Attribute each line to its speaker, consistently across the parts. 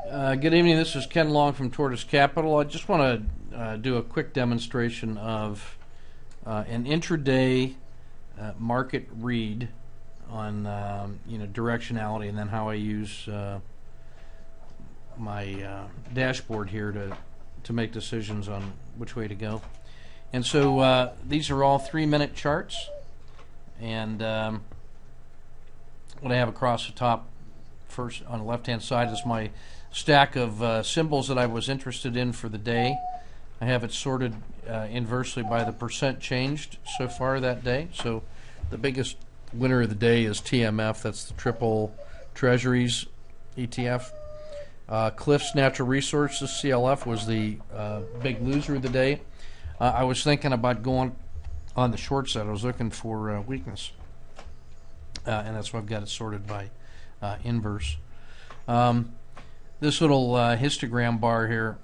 Speaker 1: Good evening. This is Ken Long from Tortoise Capital. I just want to do a quick demonstration of an intraday market read on directionality, and then how I use my dashboard here to make decisions on which way to go. And so these are all 3-minute charts, and what I have across the top first on the left-hand side is my stack of symbols that I was interested in for the day. I have it sorted inversely by the percent changed so far that day. So the biggest winner of the day is TMF. That's the Triple Treasuries ETF. Cliffs Natural Resources, CLF, was the big loser of the day. I was thinking about going on the short side. I was looking for weakness, and that's why I've got it sorted by inverse. This little histogram bar here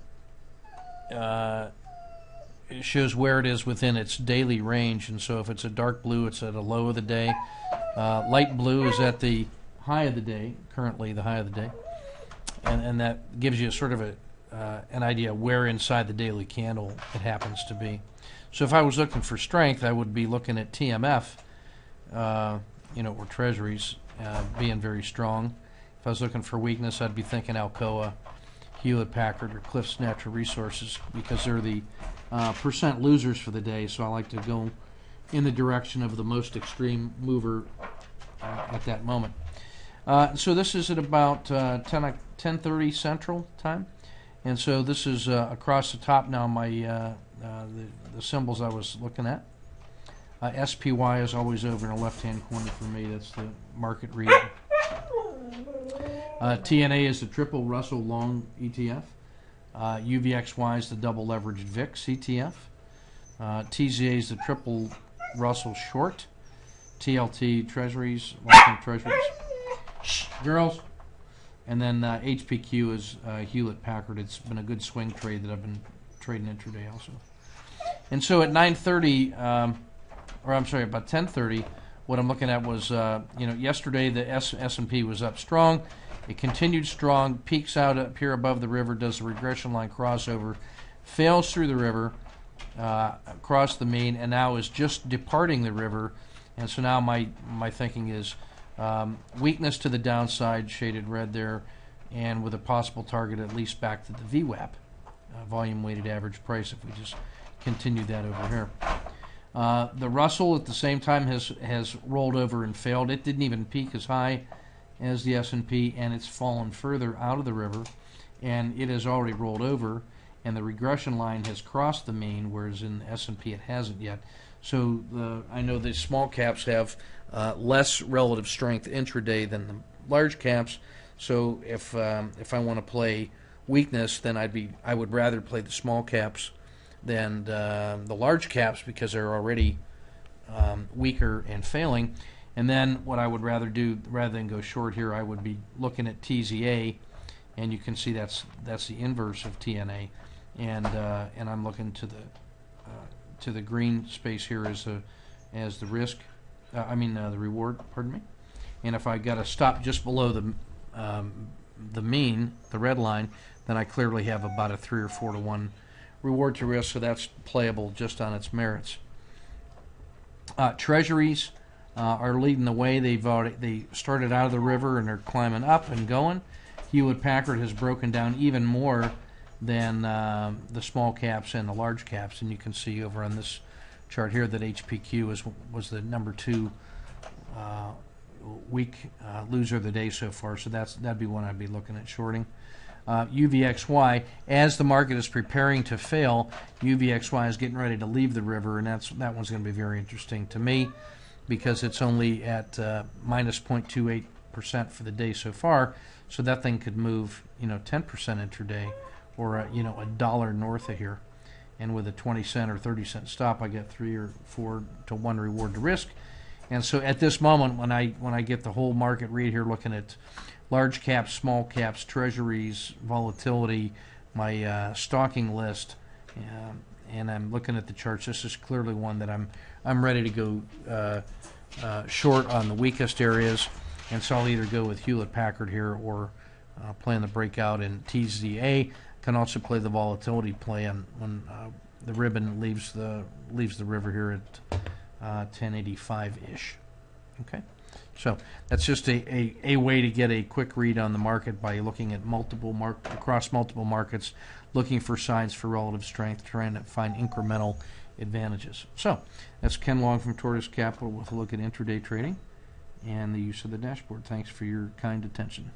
Speaker 1: it shows where it is within its daily range, and so if it's a dark blue, it's at a low of the day. Light blue is at the high of the day, currently the high of the day, and that gives you sort of an idea where inside the daily candle it happens to be. So if I was looking for strength, I would be looking at TMF, or Treasuries being very strong. If I was looking for weakness, I'd be thinking Alcoa, Hewlett-Packard, or Cliffs Natural Resources, because they're the percent losers for the day. So I like to go in the direction of the most extreme mover at that moment. So this is at about 10:30 Central Time, and so this is across the top now. My the symbols I was looking at. SPY is always over in the left-hand corner for me. That's the market read. TNA is the Triple Russell Long ETF. UVXY is the Double Leveraged VIX ETF. TZA is the Triple Russell Short. TLT Treasuries, long-term Treasuries. Shh, girls. And then HPQ is Hewlett-Packard. It's been a good swing trade that I've been trading intraday also. And so at 9:30, about 10:30, what I'm looking at was, yesterday the S&P was up strong. It continued strong, peaks out up here above the river, does the regression line crossover, fails through the river, across the mean, and now is just departing the river. And so now my thinking is weakness to the downside, shaded red there, and with a possible target at least back to the VWAP, volume weighted average price, if we just continue that over here. The Russell at the same time has rolled over and failed. It didn't even peak as high as the S&P, and it's fallen further out of the river, and it has already rolled over, and the regression line has crossed the mean, whereas in the S&P it hasn't yet. So I know the small caps have less relative strength intraday than the large caps. So if I want to play weakness, then I would rather play the small caps than the large caps, because they're already weaker and failing. And then what I would rather do, rather than go short here, I would be looking at TZA, and you can see that's the inverse of TNA, and I'm looking to the green space here as the risk, the reward. Pardon me. And if I got to stop just below the mean, the red line, then I clearly have about a 3 or 4 to 1 reward to risk, so that's playable just on its merits. Treasuries are leading the way. They started out of the river and they're climbing up and going. Hewlett-Packard has broken down even more than the small caps and the large caps, and you can see over on this chart here that HPQ was the number 2 weak loser of the day so far. So that'd be one I'd be looking at shorting. UVXY, as the market is preparing to fail, UVXY is getting ready to leave the river, and that one's going to be very interesting to me, because it's only at minus 0.28% for the day so far. So that thing could move 10% intraday, or a dollar north of here, and with a 20-cent or 30-cent stop, I get 3 or 4 to 1 reward to risk. And so at this moment, when I get the whole market read here, looking at large caps, small caps, treasuries, volatility, my stalking list, and I'm looking at the charts, this is clearly one that I'm ready to go short on the weakest areas, and so I'll either go with Hewlett-Packard here or playing the breakout in TZA. Can also play the volatility play on when the ribbon leaves the river here at 1085-ish. Okay, so that's just a way to get a quick read on the market by looking at across multiple markets, looking for signs for relative strength, trying to find incremental advantages. So that's Ken Long from Tortoise Capital with a look at intraday trading and the use of the dashboard. Thanks for your kind attention.